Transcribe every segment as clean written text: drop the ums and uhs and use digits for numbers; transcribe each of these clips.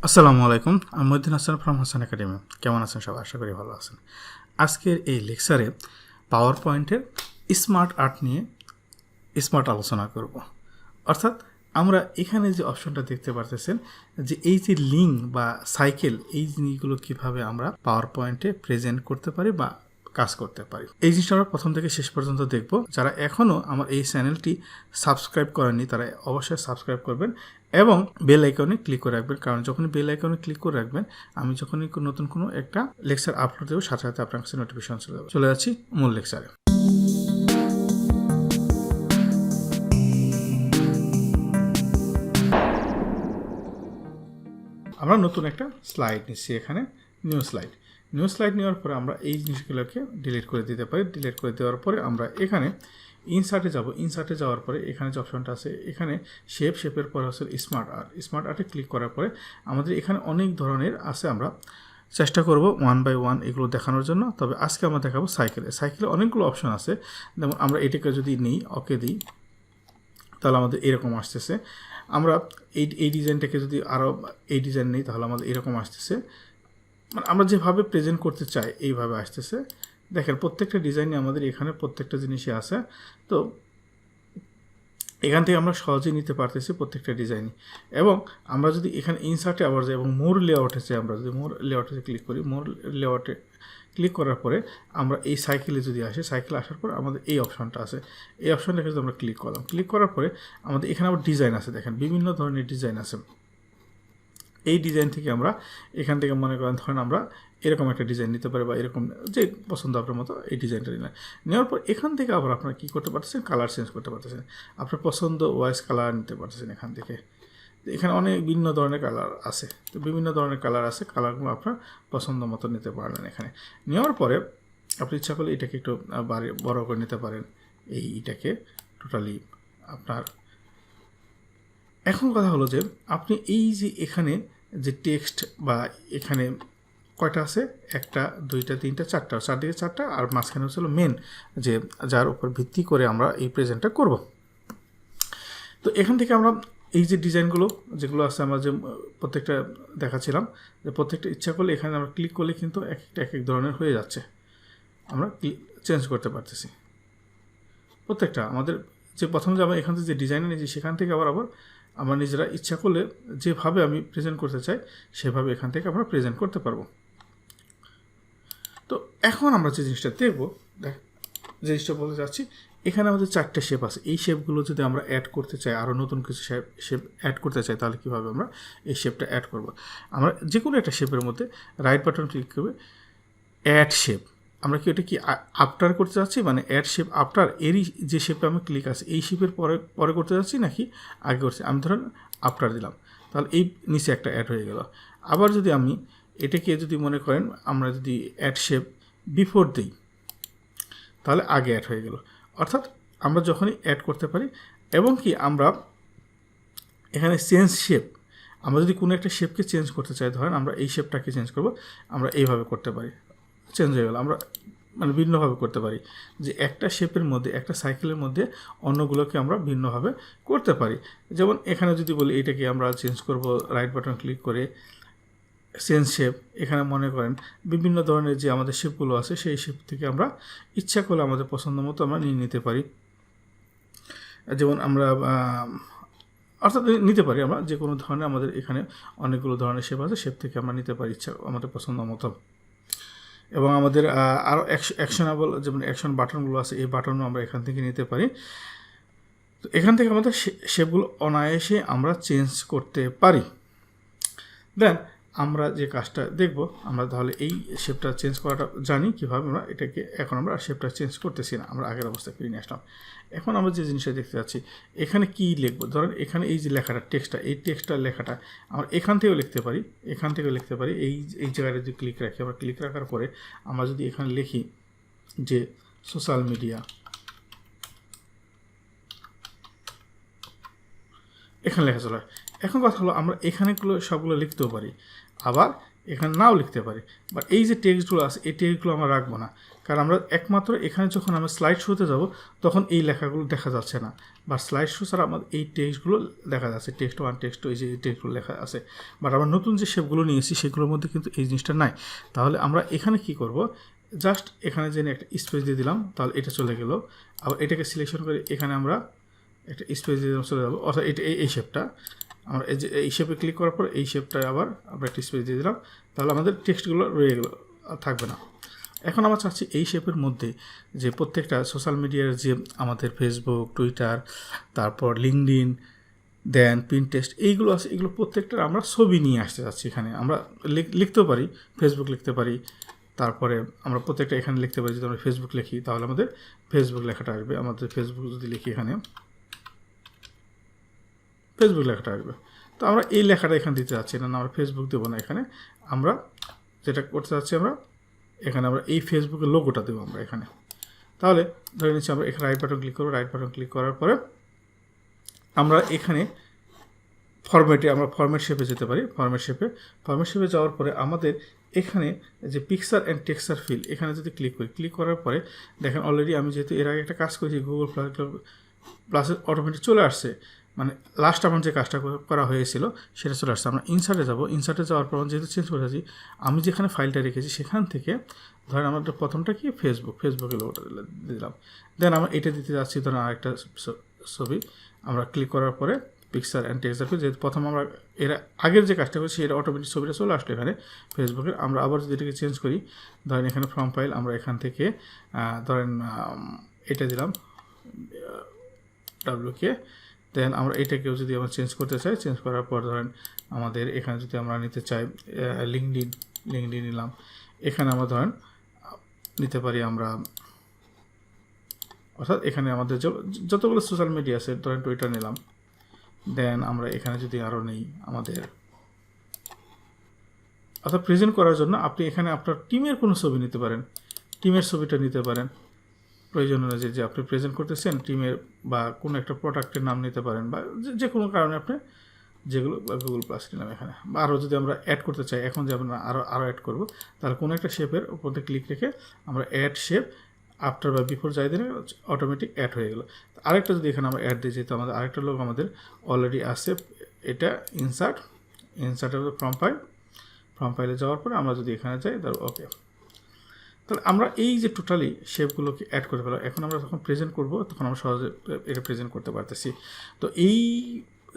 আসসালামু আলাইকুম, আমি হাসান ফ্রম হাসান একাডেমি। কেমন আছেন সবাই? আশা করি ভালো আছেন। আজকের এই লেকচারে পাওয়ার পয়েন্টের স্মার্ট আর্ট নিয়ে স্মার্ট আলোচনা করব। অর্থাৎ আমরা এখানে যে অপশনটা দেখতে পারতেছেন যে এই যে লিঙ্ক বা সাইকেল, এই জিনিসগুলো কিভাবে আমরা পাওয়ার পয়েন্টে প্রেজেন্ট করতে পারি বা কাজ করতে পারি, এই জিনিসটা আমরা প্রথম থেকে শেষ পর্যন্ত দেখব। যারা এখনও আমার এই চ্যানেলটি সাবস্ক্রাইব করেননি তারা অবশ্যই সাবস্ক্রাইব করবেন এবং বেল আইকনে ক্লিক করে রাখবেন, কারণ যখনই বেল আইকনে ক্লিক করে রাখবেন আমি যখনই নতুন কোনো একটা লেকচার আপলোড দেবো সাথে সাথে আপনার কাছে নোটিফিকেশন চলে যাচ্ছি মূল লেকচারে। আমরা নতুন একটা স্লাইড নিচ্ছি, এখানে নিউ স্লাইড নেওয়ার পরে আমরা এই জিনিসগুলোকে ডিলিট করে দিতে পারি। ডিলিট করে দেওয়ার পরে আমরা এখানে ইনসার্টে যাব। ইনসার্টে যাওয়ার পরে এখানে যে অপশনটা আছে, এখানে শেপের পরে হচ্ছে স্মার্ট আর্টে ক্লিক করার পরে আমাদের এখানে অনেক ধরনের আছে। আমরা চেষ্টা করব ওয়ান বাই ওয়ান এগুলো দেখানোর জন্য। তবে আজকে আমরা দেখাবো সাইকেলে অনেকগুলো অপশন আছে। যেমন আমরা এটাকে যদি নিই, ওকে দিই, তাহলে আমাদের এরকম আসতেছে। আমরা এই ডিজাইনটাকে যদি আরও এই ডিজাইন নিই তাহলে আমাদের এরকম আসতেছে। মানে আমরা যেভাবে প্রেজেন্ট করতে চাই এইভাবে আসতেছে। দেখেন প্রত্যেকটা ডিজাইনে আমাদের এখানে প্রত্যেকটা জিনিসই আছে। তো এখান থেকে আমরা সহজেই নিতে পারতেছি প্রত্যেকটা ডিজাইনই। এবং আমরা যদি এখানে ইনসার্টে আবার যাই এবং মোর লেআউটে চাই, আমরা যদি মোর লেআউটে ক্লিক করি, মোর লেআউটে ক্লিক করার পরে আমরা এই সাইকেলে যদি আসি, সাইকেলে আসার পর আমাদের এই অপশনটা আছে। এই অপশনটাকে যদি আমরা ক্লিক করলাম, ক্লিক করার পরে আমাদের এখানে আবার ডিজাইন আছে। দেখেন বিভিন্ন ধরনের ডিজাইন আছে। এই ডিজাইন থেকে আমরা এখান থেকে মনে করেন ধরেন আমরা এরকম একটা ডিজাইন নিতে পারি বা এরকম যে পছন্দ আপনার মতো এই ডিজাইনটা নিলেন। নেওয়ার পর এখান থেকে আবার আপনারা কী করতে পারতেছেন, কালার চেঞ্জ করতে পারতেছেন। আপনার পছন্দ ওয়াইজ কালার নিতে পারতেছেন এখান থেকে। এখানে অনেক ভিন্ন ধরনের কালার আছে। তো বিভিন্ন ধরনের কালার আছে, কালারগুলো আপনার পছন্দ মতো নিতে পারলেন। এখানে নেওয়ার পরে আপনি ইচ্ছা করলে এটাকে একটু বড় করে নিতে পারেন, এইটাকে টোটালি আপনার। এখন কথা হলো যে আপনি এই যে এখানে যে টেক্সট বা এখানে কয়টা আছে, একটা দুইটা তিনটা চারদিকে চারটা, আর মাঝখানে হচ্ছে মেন যে যার উপর ভিত্তি করে আমরা এই প্রেজেন্টটা করব। তো এখান থেকে আমরা এই যে ডিজাইনগুলো যেগুলো আছে আমরা যে প্রত্যেকটা দেখাচ্ছিলাম, যে প্রত্যেকটা ইচ্ছা করলে এখানে আমরা ক্লিক করলে কিন্তু এক এক ধরনের হয়ে যাচ্ছে। আমরা চেঞ্জ করতে পারতেছি প্রত্যেকটা। আমাদের যে প্রথম যে আমরা এখান থেকে যে ডিজাইন নিয়েছি সেখান থেকে আবার আমরা নিজেরা ইচ্ছা করলে যেভাবে আমি প্রেজেন্ট করতে চাই সেভাবে এখান থেকে আমরা প্রেজেন্ট করতে পারবো। তো এখন আমরা যে জিনিসটা দেখবো, যে জিনিসটা বলতে চাচ্ছি, এখানে আমাদের চারটে শেপ আছে। এই শেপগুলো যদি আমরা অ্যাড করতে চাই, আরও নতুন কিছু শেপ অ্যাড করতে চাই, তাহলে কীভাবে আমরা এই শেপটা অ্যাড করব? আমরা যে কোনো একটা শেপের মধ্যে রাইট বাটন ক্লিক করবে, অ্যাড শেপ। আমরা কি এটা কি আফটার করতে চাচ্ছি, মানে অ্যাড শেপ আফটার, এরই যে শেপে আমি ক্লিক আছে এই শেপের পরে করতে যাচ্ছি নাকি আগে করছি? আমি ধরেন আফটার দিলাম, তাহলে এই নিচে একটা অ্যাড হয়ে গেল। আবার যদি আমি এটাকে যদি মনে করেন আমরা যদি অ্যাড শেপ বিফোর দিই তাহলে আগে অ্যাড হয়ে গেল। অর্থাৎ আমরা যখনই অ্যাড করতে পারি, এবং কি আমরা এখানে চেঞ্জ শেপ, আমরা যদি কোনো একটা শেপকে চেঞ্জ করতে চাই, ধরেন আমরা এই শেপটাকে চেঞ্জ করব, আমরা এইভাবে করতে পারি, চেঞ্জ হয়ে গেল। আমরা মানে ভিন্নভাবে করতে পারি, যে একটা শেপের মধ্যে একটা সাইকেলের মধ্যে অন্যগুলোকে আমরা ভিন্নভাবে করতে পারি। যেমন এখানে যদি বলি এটাকে আমরা চেঞ্জ করব, রাইট বাটন ক্লিক করে চেঞ্জ শেপ, এখানে মনে করেন বিভিন্ন ধরনের যে আমাদের শেপগুলো আছে সেই শেপ থেকে আমরা ইচ্ছা করলে আমাদের পছন্দ মতো আমরা নিয়ে নিতে পারি। যেমন আমরা অর্থাৎ নিতে পারি আমরা যে কোনো ধরনের, আমাদের এখানে অনেকগুলো ধরনের শেপ আছে, শেপ থেকে আমরা নিতে পারি ইচ্ছা আমাদের পছন্দ মতো। এবং আমাদের আরও অ্যাকশনেবল যেমন অ্যাকশন বাটনগুলো আছে, এই বাটনও আমরা এখান থেকে নিতে পারি। তো এখান থেকে আমাদের শেপগুলো অনায়াসে আমরা চেঞ্জ করতে পারি। দেন আমরা যে কাজটা দেখব, আমরা তাহলে এই শেপটা চেঞ্জ করাটা জানি কীভাবে আমরা এটাকে, এখন আমরা শেপটা চেঞ্জ করতেছি না, আমরা আগের অবস্থায় ফিরে নিয়ে আসলাম। এখন আমরা যে জিনিসটা দেখতে যাচ্ছি, এখানে কি লিখবো, ধরেন এখানে এই যে লেখাটা এই টেক্সটটা লেখাটা আমরা এখান থেকেও লিখতে পারি, এই জায়গাটা যদি ক্লিক রাখি, আমরা ক্লিক রাখার পরে আমরা যদি এখানে লিখি যে সোশ্যাল মিডিয়া, এখানে লেখা চলে। এখন কথা হলো আমরা এখানেগুলো সবগুলো লিখতেও পারি, আবার এখানে নাও লিখতে পারি, বাট এই যে টেক্সটগুলো আছে এই টেক্সটগুলো আমরা রাখবো না। কারণ আমরা একমাত্র এখানে যখন আমরা স্লাইড শোতে যাব তখন এই লেখাগুলো দেখা যাচ্ছে না, বা স্লাইড শো ছাড়া আমাদের এই টেক্সটগুলো দেখা যাচ্ছে, টেক্সট 1 টেক্সট 2 এই যে টেক্সটগুলো লেখা আছে। বাট আমরা নতুন যে শেপগুলো নিয়েছি সেগুলোর মধ্যে কিন্তু এই জিনিসটা নাই। তাহলে আমরা এখানে কি করব, জাস্ট এখানে জেনে একটা স্পেস দিয়ে দিলাম, তাহলে এটা চলে গেল। আবার এটাকে সিলেকশন করে এখানে আমরা একটা স্পেস দিয়ে চলে যাবো, অর্থাৎ এটা এই শেপটা আমরা এই শেপে ক্লিক করার পর এই শেপটা আবার আমরা একটা স্পেস দিয়ে দিলাম, তাহলে আমাদের টেক্সটগুলো রয়ে গেলো, আর থাকবে না। এখন আমরা চাচ্ছি এই শেপের মধ্যে যে প্রত্যেকটা সোশ্যাল মিডিয়ার যে আমাদের ফেসবুক, টুইটার, তারপর লিঙ্কডইন, দেন পিনটেস্ট এইগুলো আছে, এগুলো প্রত্যেকটার আমরা ছবি নিয়ে আসতে চাচ্ছি। এখানে আমরা লিখতেও পারি, ফেসবুক লিখতে পারি, তারপরে আমরা প্রত্যেকটা এখানে লিখতে পারি। যদি আমরা ফেসবুক লিখি তাহলে আমাদের ফেসবুক লেখাটা আসবে, আমাদের ফেসবুক যদি লিখি এখানে ফেসবুক লেখাটা আসবে। তো আমরা এই লেখাটা এখানে দিতে যাচ্ছি না, আমরা ফেসবুক দেবো না, এখানে আমরা যেটা করতে যাচ্ছি আমরা এখানে আমরা এই ফেসবুকের লোগোটা দেবো আমরা এখানে। তাহলে ধরে নিচ্ছি আমরা এখানে রাইট বাটন ক্লিক করবো, রাইট বাটন ক্লিক করার পরে আমরা এখানে ফরম্যাটে আমরা ফরম্যাট শেপে যেতে পারি। ফরম্যাট শেপে যাওয়ার পরে আমাদের এখানে যে পিকচার অ্যান্ড টেক্সচার ফিল এখানে যদি ক্লিক করি, ক্লিক করার পরে দেখেন অলরেডি আমি যেহেতু এর আগে একটা কাজ করেছি গুগল প্লাসের অটোমেটিক চলে আসছে, মানে লাস্ট আমার যে কাজটা করা হয়েছিল সেটা চলে আসছে। আমরা ইনসার্টে যাব, ইনসার্টে যাওয়ার পর যেহেতু চেঞ্জ করে আছি, আমি যেখানে ফাইলটা রেখেছি সেখান থেকে ধরেন আমাদের প্রথমটা কি ফেসবুকের লোগোটা দিলাম। দেন আমরা এটা দিতে যাচ্ছি ধরেন আরেকটা ছবি, আমরা ক্লিক করার পরে পিকচার অ্যান্ড টেক্সচার ফিল, যেহেতু প্রথম আমরা এর আগের যে কাজটা করেছি এটা অটোমেটিক ছবিটা চলে আসলো এখানে ফেসবুকের। আমরা আবার যদি এটাকে চেঞ্জ করি, ধরেন এখানে ফ্রম ফাইল আমরা এখান থেকে ধরেন এটা দিলাম WK, দেন আমরা এটাকেও যদি আমরা চেঞ্জ করতে চাই, চেঞ্জ করার পর ধরেন আমাদের এখানে যদি আমরা নিতে চাই লিঙ্কডইন নিলাম, এখানে আমরা ধরেন নিতে পারি আমরা, অর্থাৎ এখানে আমাদের যতগুলো সোশ্যাল মিডিয়া আছে ধরেন টুইটার নিলাম। দেন আমরা এখানে যদি আরও নেই আমাদের, অর্থাৎ প্রেজেন্ট করার জন্য আপনি এখানে আপনার টিমের কোনো ছবি নিতে পারেন, টিমের ছবিটা নিতে পারেন প্রয়োজন অনুযায়ী, যে আপনি প্রেজেন্ট করতেছেন টিমের বা কোনো একটা প্রোডাক্টের নাম নিতে পারেন, বা যে কোনো কারণে আপনি যেগুলো গুগল প্লাস নিলাম এখানে। বা আরও যদি আমরা অ্যাড করতে চাই, এখন যে আমরা আরও অ্যাড করবো, তাহলে কোনো একটা শেপের উপরে ক্লিক রেখে আমরা অ্যাড শেপ আফটার বা বিফোর যাই দিলে অটোমেটিক অ্যাড হয়ে গেলো। আরেকটা যদি এখানে আমরা অ্যাড দিয়ে যেহেতু আমাদের আরেকটা লোক আমাদের অলরেডি আছে, এটা ইনসার্টের ফ্রম ফাইলে যাওয়ার পরে আমরা যদি এখানে যাই ধর ওকে, তাহলে আমরা এই যে টোটালি শেপগুলোকে অ্যাড করে ফেলা, এখন আমরা যখন প্রেজেন্ট করব তখন আমরা সহজে এটা প্রেজেন্ট করতে পারতেছি। তো এই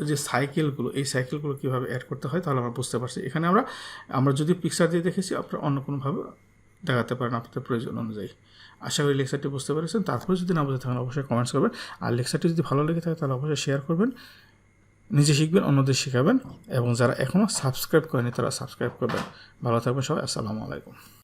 যে এই সাইকেলগুলো কীভাবে অ্যাড করতে হয় তাহলে আমরা বুঝতে পারছি। এখানে আমরা যদি পিকচার দিয়ে দেখেছি, আপনারা অন্য কোনোভাবে দেখাতে পারেন আপনাদের প্রয়োজন অনুযায়ী। আশা করি লেকচারটি বুঝতে পেরেছেন। তারপরে যদি না বুঝতে থাকেন অবশ্যই কমেন্টস করবেন, আর লেকচারটি যদি ভালো লেগে থাকে তাহলে অবশ্যই শেয়ার করবেন, নিজে শিখবেন, অন্যদের শেখাবেন, এবং যারা এখনও সাবস্ক্রাইব করেনি তারা সাবস্ক্রাইব করবেন। ভালো থাকবেন সবাই, আসসালামু আলাইকুম।